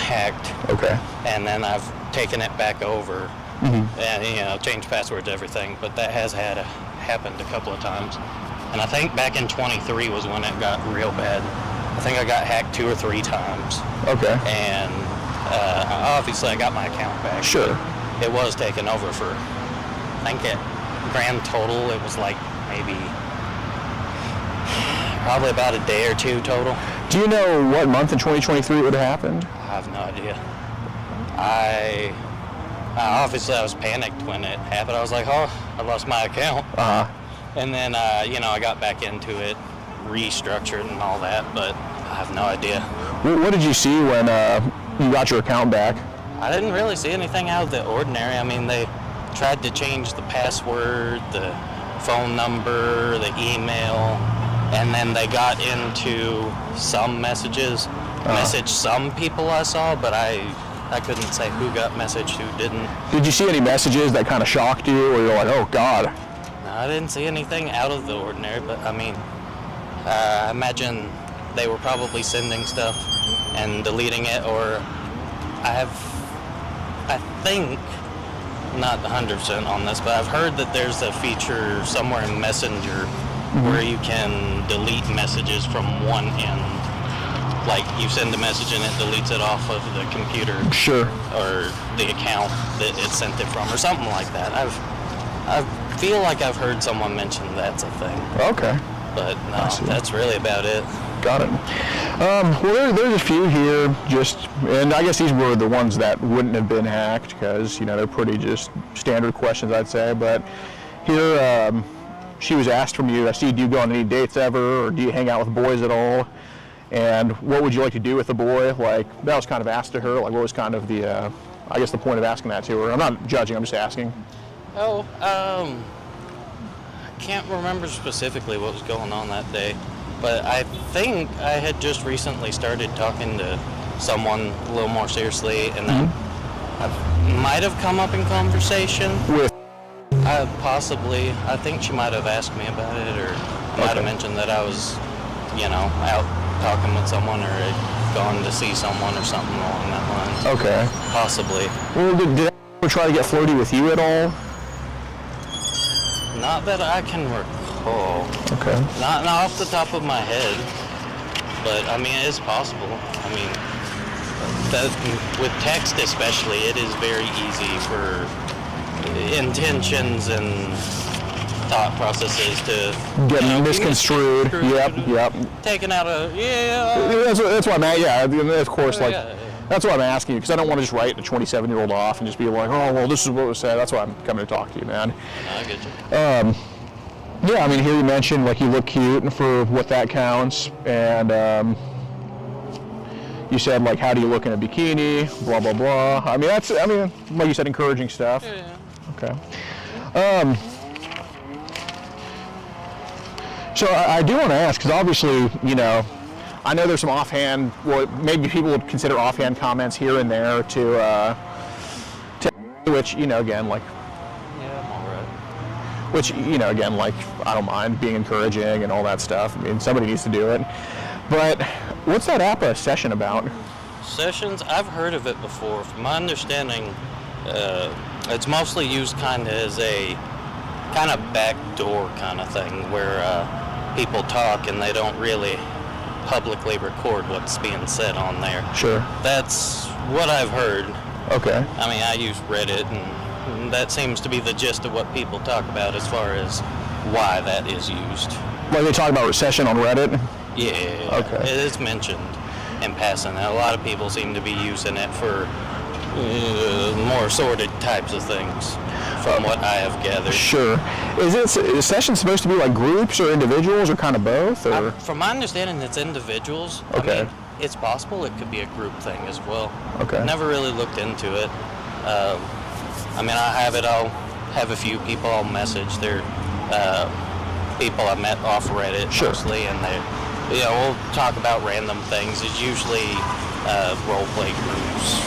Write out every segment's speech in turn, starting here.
hacked. Okay. And then I've taken it back over and, changed passwords, everything. But that has happened a couple of times. And I think back in 23 was when it got real bad. I think I got hacked 2 or 3 times. Okay. And obviously I got my account back. Sure. It was taken over for, I think it grand total, it was like maybe probably about a day or 2 total. Do you know what month in 2023 it would have happened? I have no idea. Obviously I was panicked when it happened. I was like, oh, I lost my account. And then, I got back into it, restructured and all that, but I have no idea. What did you see when you got your account back? I didn't really see anything out of the ordinary. I mean, they tried to change the password, the phone number, the email, and then they got into some messages, messaged some people I saw, but I couldn't say who got messaged, who didn't. Did you see any messages that kind of shocked you, or you're like, oh, God? No, I didn't see anything out of the ordinary, but I mean, I imagine they were probably sending stuff and deleting it, or I think, not 100% on this, but I've heard that there's a feature somewhere in Messenger where you can delete messages from one end. Like you send a message and it deletes it off of the computer. Sure. Or the account that it sent it from, or something like that. I feel like I've heard someone mention that's a thing. Okay. But no, that's really about it. Got it. Well, there's a few here, and I guess these were the ones that wouldn't have been hacked, because, they're pretty just standard questions, I'd say. But here, she was asked from you, I see, do you go on any dates ever, or do you hang out with boys at all? And what would you like to do with a boy? Like, that was kind of asked to her. Like, what was kind of the, I guess, the point of asking that to her? I'm not judging, I'm just asking. Oh, I can't remember specifically what was going on that day, but I think I had just recently started talking to someone a little more seriously, and that might have come up in conversation. With? Possibly. I think she might have asked me about it, or might have mentioned that I was, out talking with someone, or had gone to see someone, or something along that line. Okay. Possibly. Well, did I ever try to get flirty with you at all? Not that I can recall. Okay. Not off the top of my head, but I mean, it's possible. I mean, with text especially, it is very easy for intentions and thought processes to get misconstrued. Yep. Taken out of That's what I'm at. Yeah, of course. Yeah. That's why I'm asking you, because I don't want to just write a 27-year-old off and just be like, oh, well, this is what was said. That's why I'm coming to talk to you, man. I get you. Yeah, I mean, here you mentioned, like, you look cute for what that counts, and you said, like, how do you look in a bikini, blah, blah, blah. I mean, like you said, encouraging stuff. Yeah. Okay. So I do want to ask, because obviously, I know there's some offhand, well, maybe people would consider offhand comments here and there to which, again, like, Yeah, I'm all right. which, again, like, I don't mind being encouraging and all that stuff. I mean, somebody needs to do it. But what's that APA session about? Sessions, I've heard of it before. From my understanding, it's mostly used kind of as a kind of backdoor kind of thing, where people talk and they don't really publicly record what's being said on there. Sure. That's what I've heard. Okay. I mean, I use Reddit, and that seems to be the gist of what people talk about as far as why that is used. Like they talk about recession on Reddit? Yeah. Okay. It is mentioned in passing. A lot of people seem to be using it for more sordid types of things, from what I have gathered. Sure. Is session supposed to be like groups or individuals, or kind of both? Or? From my understanding, it's individuals. Okay. I mean, it's possible it could be a group thing as well. Okay. Never really looked into it. I mean, I'll have a few people I'll message. They're people I met off Reddit mostly, and we'll talk about random things. It's usually role play groups.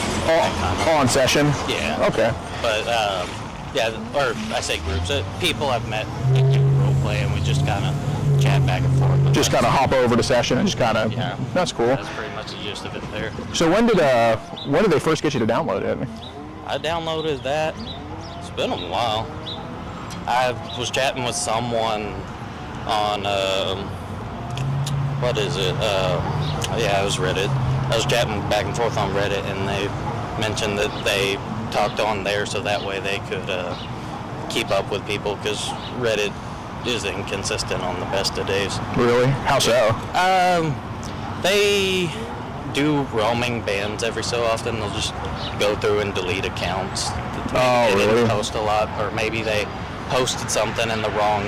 On session? Yeah. Okay. But or I say groups. People I've met role play, and we just kind of chat back and forth. Just kind of hop over to session and just kind of. Yeah. That's cool. That's pretty much the gist of it there. So when did they first get you to download it? I downloaded that. It's been a while. I was chatting with someone on what is it? Yeah, it was Reddit. I was chatting back and forth on Reddit, and they mentioned that they talked on there so that way they could keep up with people, because Reddit is inconsistent on the best of days. Really? How so? They do roaming bans every so often. They'll just go through and delete accounts. Maybe they didn't post a lot, or maybe they posted something in the wrong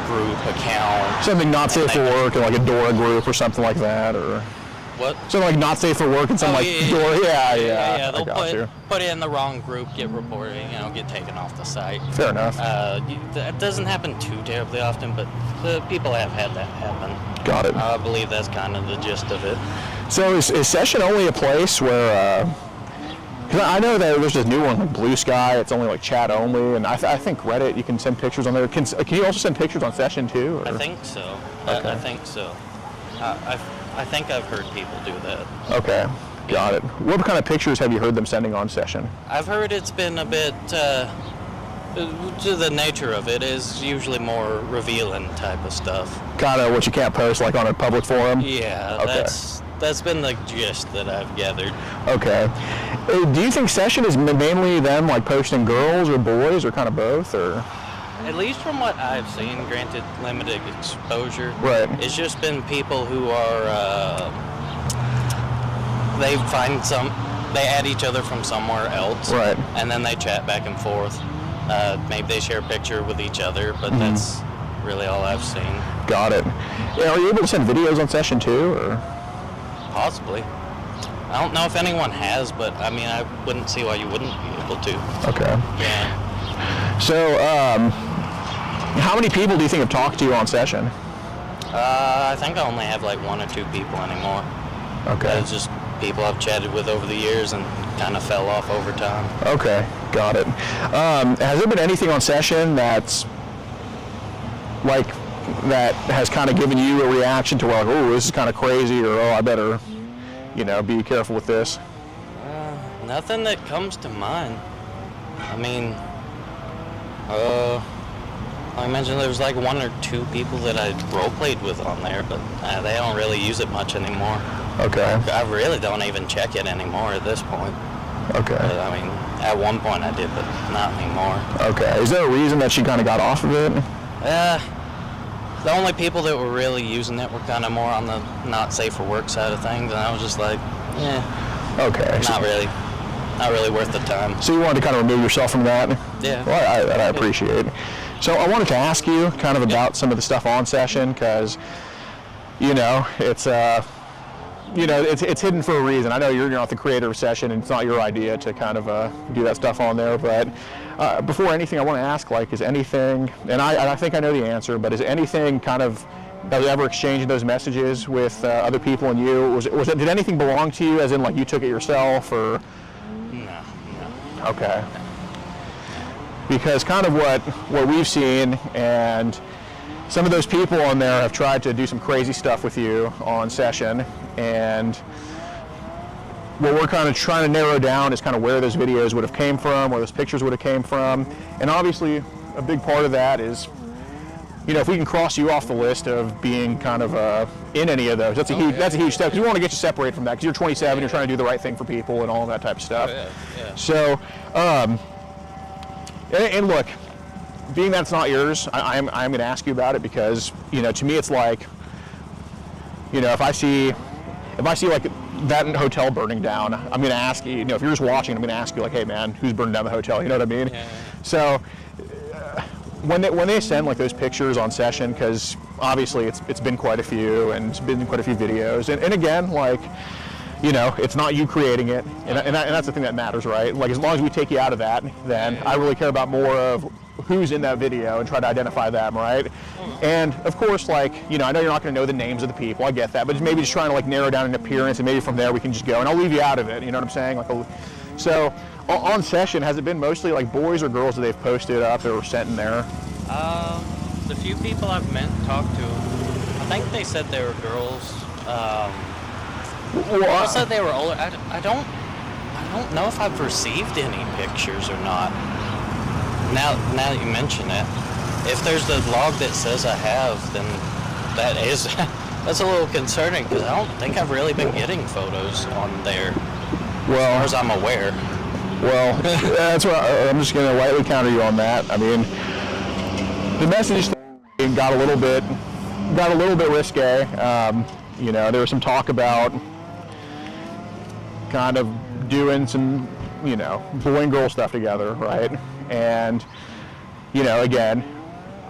group account. Something not safe for work, in like a Dora group or something like that, or what? something like not safe for work and something Dora. Yeah. They'll put it in the wrong group, get reported, get taken off the site. Fair enough. That doesn't happen too terribly often, but the people have had that happen. Got it. I believe that's kind of the gist of it. So is Session only a place where? Because I know that there's this new one, like Blue Sky. It's only like chat only, and I think Reddit, you can send pictures on there. Can you also send pictures on Session too? Or? I think so. Okay. I think so. I think I've heard people do that. Okay, got it. What kind of pictures have you heard them sending on Session? I've heard it's been a bit, to the nature of it is usually more revealing type of stuff. Kind of what you can't post like on a public forum? Yeah, okay. That's been the gist that I've gathered. Okay. Do you think Session is mainly them like posting girls or boys or kind of both, or? At least from what I've seen, granted limited exposure, right. It's just been people who are, they add each other from somewhere else, right, and then they chat back and forth. Maybe they share a picture with each other, but that's really all I've seen. Got it. Yeah, are you able to send videos on Session too, or? Possibly. I don't know if anyone has, but I mean, I wouldn't see why you wouldn't be able to. Okay. Yeah. So, how many people do you think have talked to you on Session? I think I only have like 1 or 2 people anymore. Okay. It's just people I've chatted with over the years and kind of fell off over time. Okay, got it. Has there been anything on Session that's like that has kind of given you a reaction to like, oh, this is kind of crazy, or oh, I better, be careful with this? Nothing that comes to mind. I mean, like I mentioned, there was like 1 or 2 people that I role-played with on there, but they don't really use it much anymore. Okay. I really don't even check it anymore at this point. Okay. But, I mean, at one point I did, but not anymore. Okay. Is there a reason that she kind of got off of it? The only people that were really using it were kind of more on the not safe for work side of things, and I was just like, okay. Not really worth the time. So you wanted to kind of remove yourself from that? Yeah. Well, I appreciate it. So I wanted to ask you kind of about some of the stuff on Session, because, it's it's hidden for a reason. I know you're not the creator of Session, and it's not your idea to kind of do that stuff on there, but before anything, I want to ask, like, is anything, and I think I know the answer, but is anything kind of, that was ever exchanging those messages with other people and you, did anything belong to you, as in, like, you took it yourself, or? No. Okay. Because kind of what we've seen, and some of those people on there have tried to do some crazy stuff with you on Session, and what we're kind of trying to narrow down is kind of where those videos would have came from, where those pictures would have came from, and obviously a big part of that is, if we can cross you off the list of being kind of in any of those, that's a huge step, because we want to get you separated from that, because you're 27, you're trying to do the right thing for people and all of that type of stuff. Yeah. So, and look, being that it's not yours, I'm going to ask you about it, because to me it's like, if I see like that hotel burning down, I'm going to ask you, if you're just watching, I'm going to ask you like, hey man, who's burning down the hotel? You know what I mean? Yeah. So when they send like those pictures on Session, because obviously it's been quite a few, and it's been quite a few videos, and again, like, it's not you creating it, and that's the thing that matters, right? Like, as long as we take you out of that, then I really care about more of who's in that video and try to identify them, right? And of course, like, I know you're not going to know the names of the people, I get that, but maybe just trying to like narrow down an appearance, and maybe from there we can just go, and I'll leave you out of it, you know what I'm saying? Like, so on Session, has it been mostly like boys or girls that they've posted up or sent in there? the few people I've talked to, I think they said they were girls. Well, Said they were older. I don't know if I've received any pictures or not. Now that you mention it, if there's the log that says I have, then that's a little concerning because I don't think I've really been getting photos on there, as far as I'm aware. Well, that's what I'm just going to lightly counter you on that. I mean, the message got a little bit risque. You know, there was some talk about kind of doing some, you know, boy and girl stuff together, right? And, you know, again,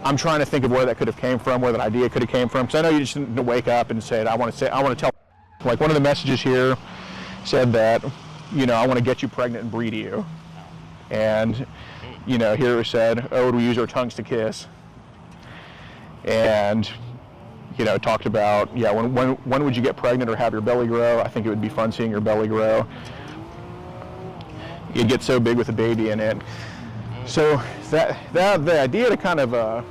I'm trying to think of where that could have came from, where that idea could have came from. Because I know you just didn't wake up and say, I want to tell. Like one of the messages here said that, you know, I want to get you pregnant and breed you. And, you know, here it said, oh, would we use our tongues to kiss? And, you know, talked about, yeah, when would you get pregnant or have your belly grow? I think it would be fun seeing your belly grow. You'd get so big with a baby in it. So that the idea to kind of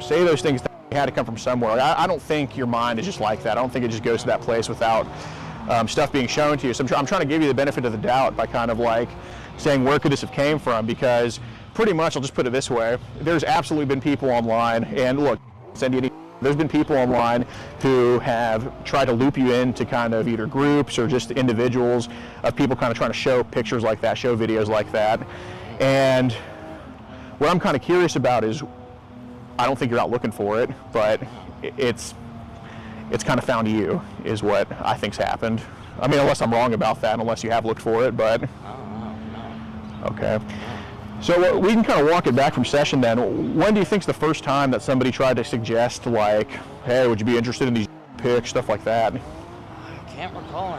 say those things had to come from somewhere. I don't think your mind is just like that. I don't think it just goes to that place without stuff being shown to you. So I'm trying to give you the benefit of the doubt by kind of like saying, where could this have came from? Because pretty much, I'll just put it this way, there's absolutely been people online, and look, there's been people online who have tried to loop you into kind of either groups or just individuals of people kind of trying to show pictures like that, show videos like that. And what I'm kind of curious about is, I don't think you're out looking for it, but it's kind of found you, is what I think's happened. I mean, unless I'm wrong about that, unless you have looked for it, but. No. Okay. So we can kind of walk it back from session then. When do you think's the first time that somebody tried to suggest, like, hey, would you be interested in these pics, stuff like that? I can't recall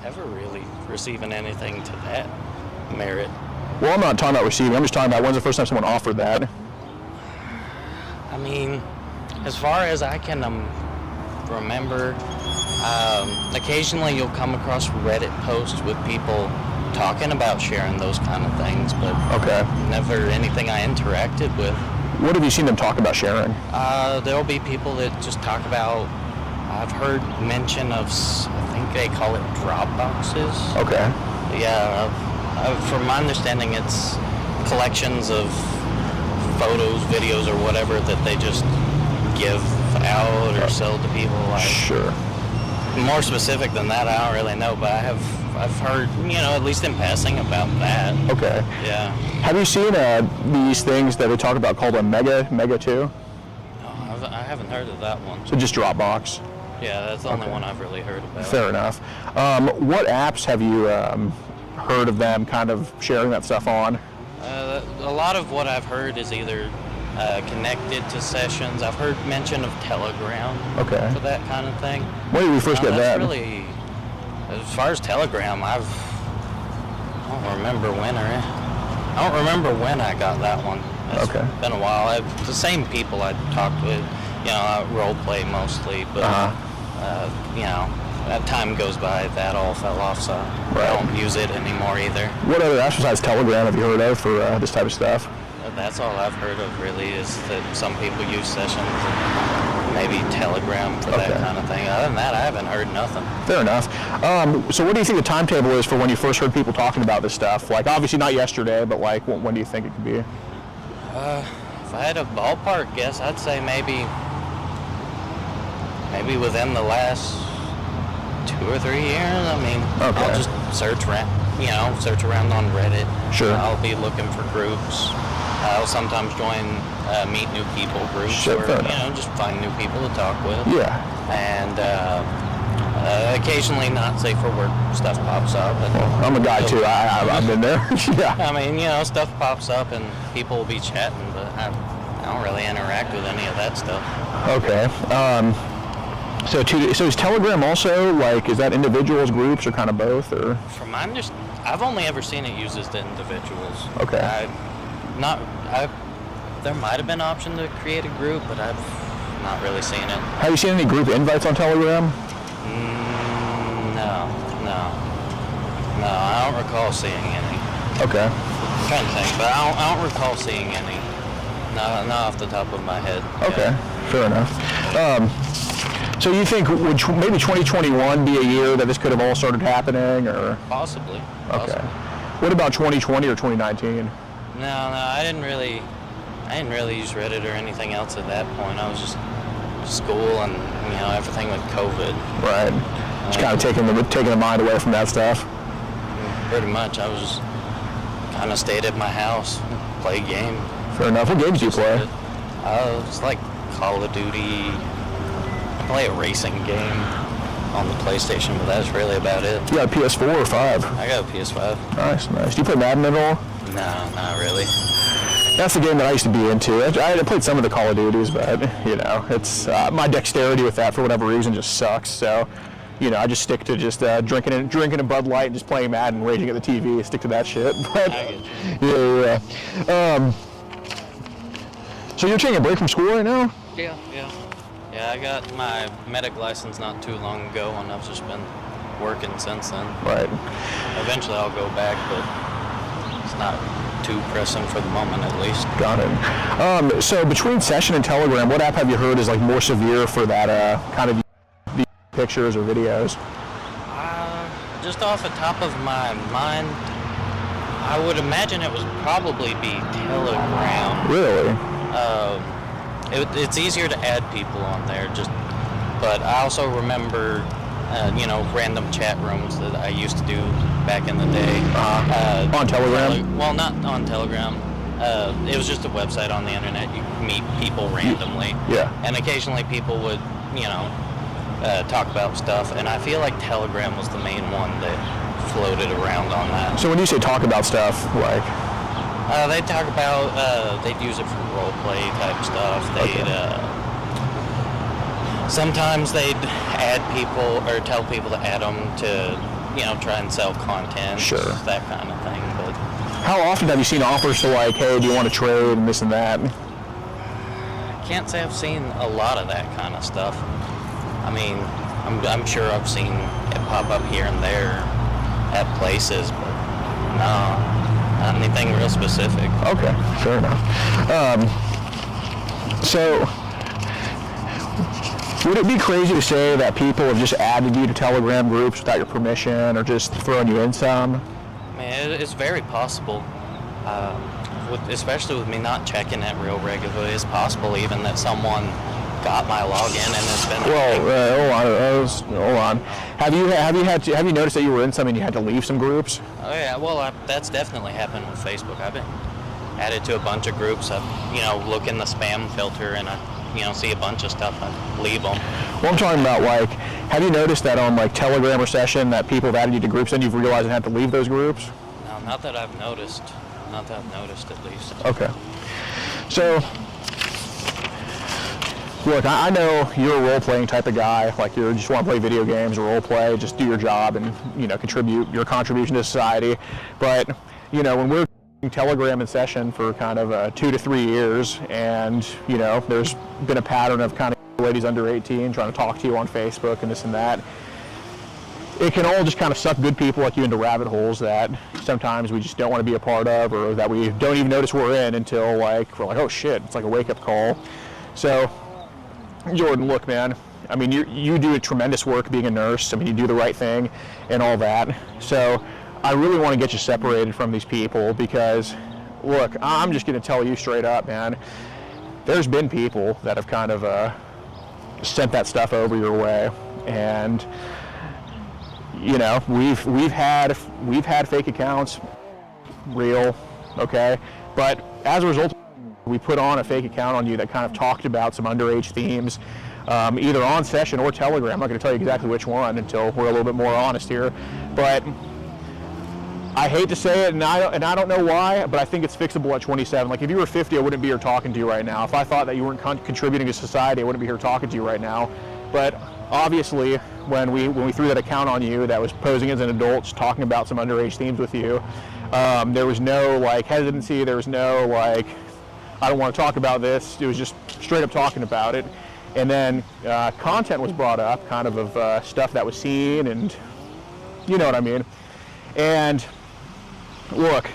ever really receiving anything to that merit. Well, I'm not talking about receiving. I'm just talking about when's the first time someone offered that? I mean, as far as I can remember, occasionally you'll come across Reddit posts with people talking about sharing those kind of things, but never anything I interacted with. What have you seen them talk about sharing? There'll be people that just talk about, I've heard mention of, I think they call it Dropboxes. Okay. Yeah, from my understanding, it's collections of photos, videos, or whatever that they just give out or sell to people. Sure. More specific than that, I don't really know, but I've heard, you know, at least in passing about that. Okay. Yeah. Have you seen these things that we talk about called a Mega 2? No, I haven't heard of that one. So just Dropbox? Yeah, that's the only one I've really heard about. Fair enough. What apps have you heard of them kind of sharing that stuff on? A lot of what I've heard is either connected to sessions. I've heard mention of Telegram for that kind of thing. When did we first get that? Really, as far as Telegram, I don't remember when I got that one. It's been a while. The same people I talked with, you know, I role play mostly, but you know, as time goes by, that all fell off, so I don't use it anymore either. What other apps besides Telegram have you heard of for this type of stuff? That's all I've heard of, really, is that some people use sessions and maybe Telegram for that kind of thing. Other than that, I haven't heard nothing. Fair enough. So what do you think the timetable is for when you first heard people talking about this stuff? Like, obviously not yesterday, but like, when do you think it could be? If I had a ballpark guess, I'd say maybe within the last 2 or 3 years. I mean, I'll just search around on Reddit. Sure. I'll be looking for groups. I'll sometimes join meet new people groups, or just find new people to talk with. Yeah. And occasionally, not safe for work stuff pops up. And I'm a guy too. I've been there. Yeah. I mean, stuff pops up and people will be chatting, but I don't really interact with any of that stuff. Okay. So is Telegram also, like, is that individuals, groups, or kind of both, or? From my understanding, I've only ever seen it used as the individuals. Okay. There might have been an option to create a group, but I've not really seen it. Have you seen any group invites on Telegram? No, I don't recall seeing any. Okay. I'm trying to think, but I don't recall seeing any. No, not off the top of my head. Okay, fair enough. So you think would maybe 2021 be a year that this could have all started happening, or? Possibly. Okay. What about 2020 or 2019? No, I didn't really use Reddit or anything else at that point. I was just school and everything with COVID. Right. Just kind of taking the mind away from that stuff. Pretty much. I was just kind of stayed at my house, play a game. Fair enough. What games do you play? It's like Call of Duty. I play a racing game on the PlayStation, but that's really about it. You got a PS4 or 5? I got a PS5. Nice. Do you play Madden at all? No, not really. That's the game that I used to be into. I played some of the Call of Duties, but it's my dexterity with that for whatever reason just sucks. So, I just stick to just drinking a Bud Light and just playing Madden, raging at the TV. Stick to that shit. But I get you. yeah. So you're taking a break from school right now? Yeah. Yeah, I got my medic license not too long ago, and I've just been working since then. Right. Eventually I'll go back, but it's not too pressing for the moment, at least. Got it. So between Session and Telegram, what app have you heard is like more severe for that kind of the pictures or videos? Just off the top of my mind, I would imagine it would probably be Telegram. Really? It's easier to add people on there, but I also remember, random chat rooms that I used to do back in the day. On Telegram? Well, not on Telegram. It was just a website on the internet. You meet people randomly. Yeah. And occasionally people would, talk about stuff. And I feel like Telegram was the main one that floated around on that. So when you say talk about stuff, like? They'd talk about, they'd use it for role play type stuff. Sometimes they'd add people or tell people to add them to, try and sell content. Sure. That kind of thing. But how often have you seen offers to like, hey, do you want to trade and this and that? I can't say I've seen a lot of that kind of stuff. I mean, I'm sure I've seen it pop up here and there at places, but no. Not anything real specific. Okay, fair enough. So, would it be crazy to say that people have just added you to Telegram groups without your permission, or just throwing you in some? I mean, it's very possible. Especially with me not checking it real regularly, it's possible even that someone got my login and has been. Hold on. Have you noticed that you were in some and you had to leave some groups? Oh yeah, well that's definitely happened with Facebook. I've been added to a bunch of groups. I look in the spam filter and I see a bunch of stuff. I leave them. Well, I'm talking about like, have you noticed that on like Telegram or Session that people have added you to groups and you've realized and had to leave those groups? No, not that I've noticed. Not that I've noticed, at least. Okay. So. Look, I know you're a role-playing type of guy. Like you just want to play video games or role-play, just do your job and contribute your contribution to society. But when we're using Telegram and Session for kind of 2 to 3 years, and there's been a pattern of kind of ladies under 18 trying to talk to you on Facebook and this and that. It can all just kind of suck good people like you into rabbit holes that sometimes we just don't want to be a part of, or that we don't even notice we're in until we're like, oh shit, it's like a wake-up call. So. Jordan, look, man, I mean, you do tremendous work being a nurse. I mean, you do the right thing and all that. So I really want to get you separated from these people because, look, I'm just going to tell you straight up, man, there's been people that have kind of sent that stuff over your way. And, we've had fake accounts, real, okay? But as a result, we put on a fake account on you that kind of talked about some underage themes, either on Session or Telegram. I'm not going to tell you exactly which one until we're a little bit more honest here. But I hate to say it, and I don't know why, but I think it's fixable at 27. Like if you were 50, I wouldn't be here talking to you right now. If I thought that you weren't contributing to society, I wouldn't be here talking to you right now. But obviously, when we threw that account on you that was posing as an adult, just talking about some underage themes with you, there was no like hesitancy. There was no like, I don't want to talk about this. It was just straight up talking about it. And then content was brought up, kind of stuff that was seen, and you know what I mean. And look,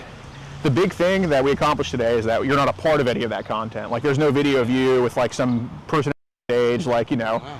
the big thing that we accomplished today is that you're not a part of any of that content. Like, there's no video of you with like some person on stage, like, you know. Wow.